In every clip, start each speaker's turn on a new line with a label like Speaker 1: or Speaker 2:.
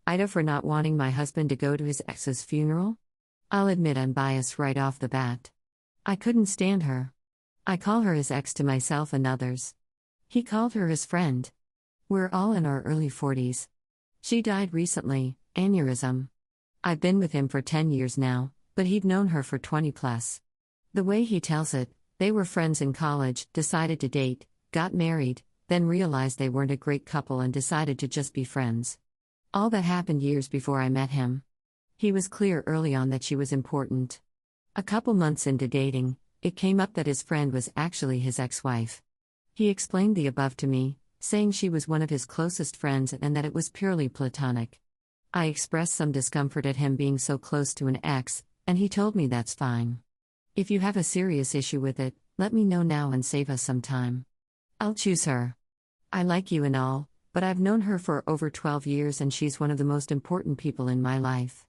Speaker 1: AITA for not wanting my husband to go to his ex's funeral? I'll admit I'm biased right off the bat. I couldn't stand her. I call her his ex to myself and others. He called her his friend. We're all in our early 40s. She died recently, aneurysm. I've been with him for 10 years now, but he'd known her for 20 plus. The way he tells it, they were friends in college, decided to date, got married, then realized they weren't a great couple and decided to just be friends. All that happened years before I met him. He was clear early on that she was important. A couple months into dating, it came up that his friend was actually his ex-wife. He explained the above to me, saying she was one of his closest friends and that it was purely platonic. I expressed some discomfort at him being so close to an ex, and he told me that's fine. If you have a serious issue with it, let me know now and save us some time. I'll choose her. I like you and all, but I've known her for over 12 years and she's one of the most important people in my life.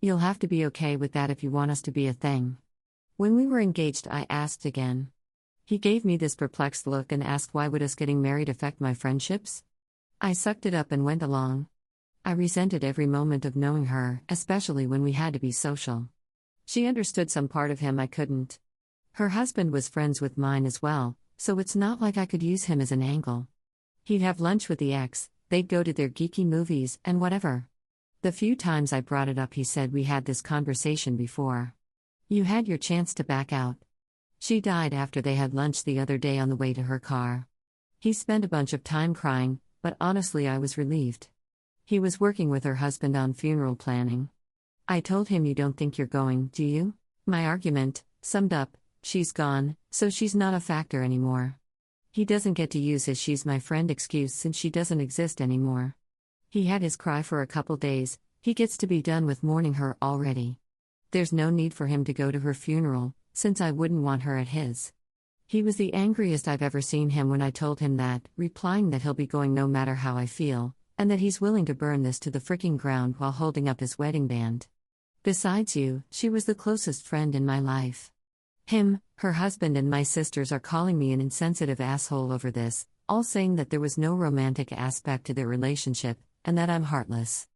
Speaker 1: You'll have to be okay with that if you want us to be a thing. When we were engaged, I asked again. He gave me this perplexed look and asked why would us getting married affect my friendships? I sucked it up and went along. I resented every moment of knowing her, especially when we had to be social. She understood some part of him I couldn't. Her husband was friends with mine as well, so it's not like I could use him as an angle. He'd have lunch with the ex, they'd go to their geeky movies, and whatever. The few times I brought it up, he said we had this conversation before. You had your chance to back out. She died after they had lunch the other day on the way to her car. He spent a bunch of time crying, but honestly I was relieved. He was working with her husband on funeral planning. I told him, you don't think you're going, do you? My argument, summed up, she's gone, so she's not a factor anymore. He doesn't get to use his she's my friend excuse since she doesn't exist anymore. He had his cry for a couple days, he gets to be done with mourning her already. There's no need for him to go to her funeral, since I wouldn't want her at his. He was the angriest I've ever seen him when I told him that, replying that he'll be going no matter how I feel, and that he's willing to burn this to the fricking ground while holding up his wedding band. Besides you, she was the closest friend in my life. Him, her husband and my sisters are calling me an insensitive asshole over this, all saying that there was no romantic aspect to their relationship, and that I'm heartless.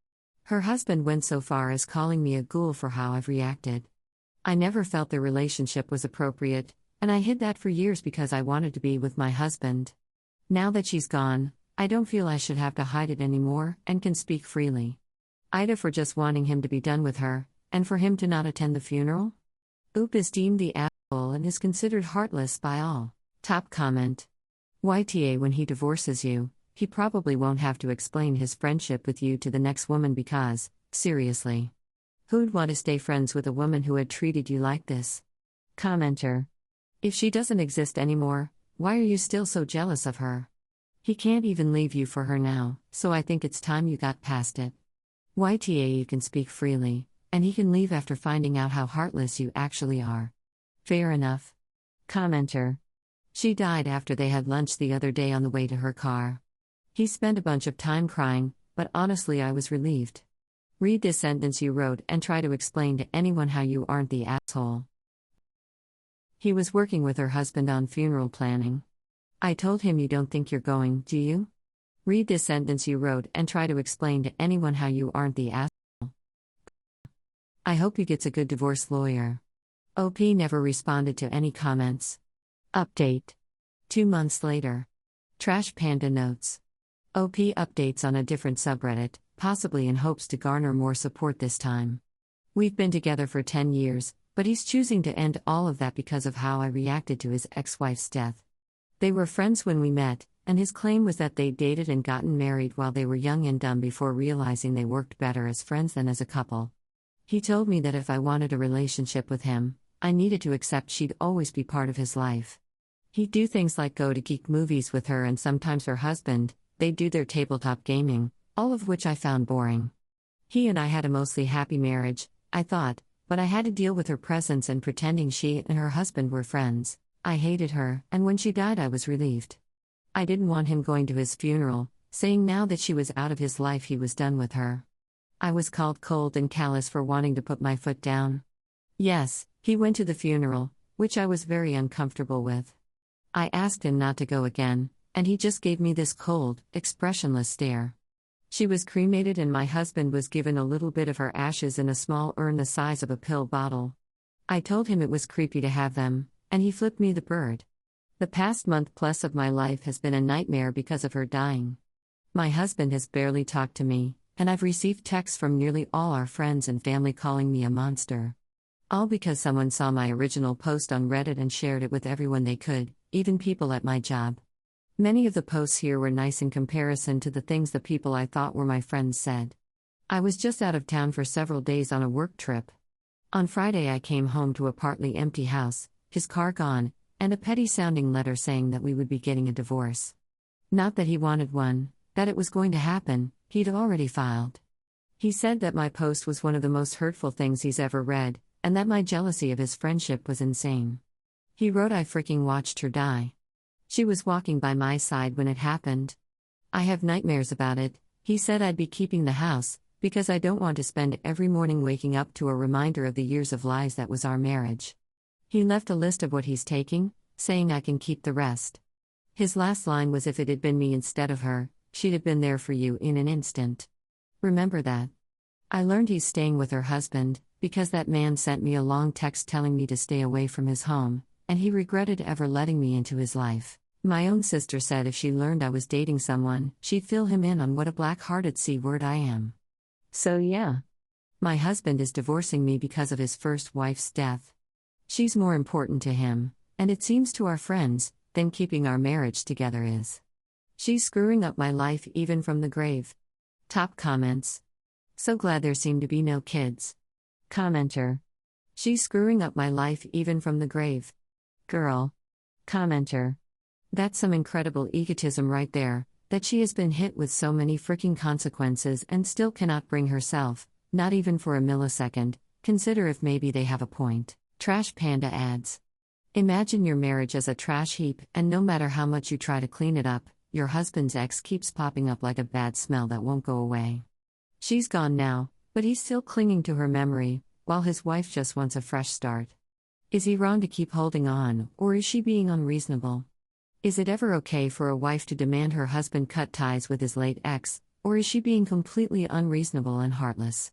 Speaker 1: Her husband went so far as calling me a ghoul for how I've reacted. I never felt the relationship was appropriate, and I hid that for years because I wanted to be with my husband. Now that she's gone, I don't feel I should have to hide it anymore, and can speak freely. AITA for just wanting him to be done with her, and for him to not attend the funeral? Oop is deemed the asshole and is considered heartless by all. Top comment. YTA, when he divorces you, he probably won't have to explain his friendship with you to the next woman because, seriously. Who'd want to stay friends with a woman who had treated you like this? Commenter. If she doesn't exist anymore, why are you still so jealous of her? He can't even leave you for her now, so I think it's time you got past it. YTA, you can speak freely, and he can leave after finding out how heartless you actually are. Fair enough. Commenter. She died after they had lunch the other day on the way to her car. He spent a bunch of time crying, but honestly I was relieved. Read this sentence you wrote and try to explain to anyone how you aren't the asshole. He was working with her husband on funeral planning. I told him, you don't think you're going, do you? Read this sentence you wrote and try to explain to anyone how you aren't the asshole. I hope he gets a good divorce lawyer. OP never responded to any comments. Update. 2 months later. Trash Panda notes. OP updates on a different subreddit, possibly in hopes to garner more support this time. We've been together for 10 years, but he's choosing to end all of that because of how I reacted to his ex-wife's death. They were friends when we met, and his claim was that they dated and gotten married while they were young and dumb before realizing they worked better as friends than as a couple. He told me that if I wanted a relationship with him, I needed to accept she'd always be part of his life. He'd do things like go to geek movies with her and sometimes her husband, they'd do their tabletop gaming, all of which I found boring. He and I had a mostly happy marriage, I thought, but I had to deal with her presence and pretending she and her husband were friends. I hated her, and when she died I was relieved. I didn't want him going to his funeral, saying now that she was out of his life he was done with her. I was called cold and callous for wanting to put my foot down. Yes, he went to the funeral, which I was very uncomfortable with. I asked him not to go again, and he just gave me this cold, expressionless stare. She was cremated and my husband was given a little bit of her ashes in a small urn the size of a pill bottle. I told him it was creepy to have them, and he flipped me the bird. The past month plus of my life has been a nightmare because of her dying. My husband has barely talked to me, and I've received texts from nearly all our friends and family calling me a monster. All because someone saw my original post on Reddit and shared it with everyone they could, even people at my job. Many of the posts here were nice in comparison to the things the people I thought were my friends said. I was just out of town for several days on a work trip. On Friday I came home to a partly empty house, his car gone, and a petty-sounding letter saying that we would be getting a divorce. Not that he wanted one, that it was going to happen, he'd already filed. He said that my post was one of the most hurtful things he's ever read, and that my jealousy of his friendship was insane. He wrote I freaking watched her die. She was walking by my side when it happened. I have nightmares about it. He said I'd be keeping the house, because I don't want to spend every morning waking up to a reminder of the years of lies that was our marriage. He left a list of what he's taking, saying I can keep the rest. His last line was if it had been me instead of her, she'd have been there for you in an instant. Remember that. I learned he's staying with her husband, because that man sent me a long text telling me to stay away from his home, and he regretted ever letting me into his life. My own sister said if she learned I was dating someone, she'd fill him in on what a black-hearted C-word I am. So yeah. My husband is divorcing me because of his first wife's death. She's more important to him, and it seems to our friends, than keeping our marriage together is. She's screwing up my life even from the grave. Top comments. So glad there seem to be no kids. Commenter. She's screwing up my life even from the grave. Girl. Commenter. That's some incredible egotism right there, that she has been hit with so many freaking consequences and still cannot bring herself, not even for a millisecond, consider if maybe they have a point. Trash Panda adds. Imagine your marriage as a trash heap, and no matter how much you try to clean it up, your husband's ex keeps popping up like a bad smell that won't go away. She's gone now, but he's still clinging to her memory, while his wife just wants a fresh start. Is he wrong to keep holding on, or is she being unreasonable? Is it ever okay for a wife to demand her husband cut ties with his late ex, or is she being completely unreasonable and heartless?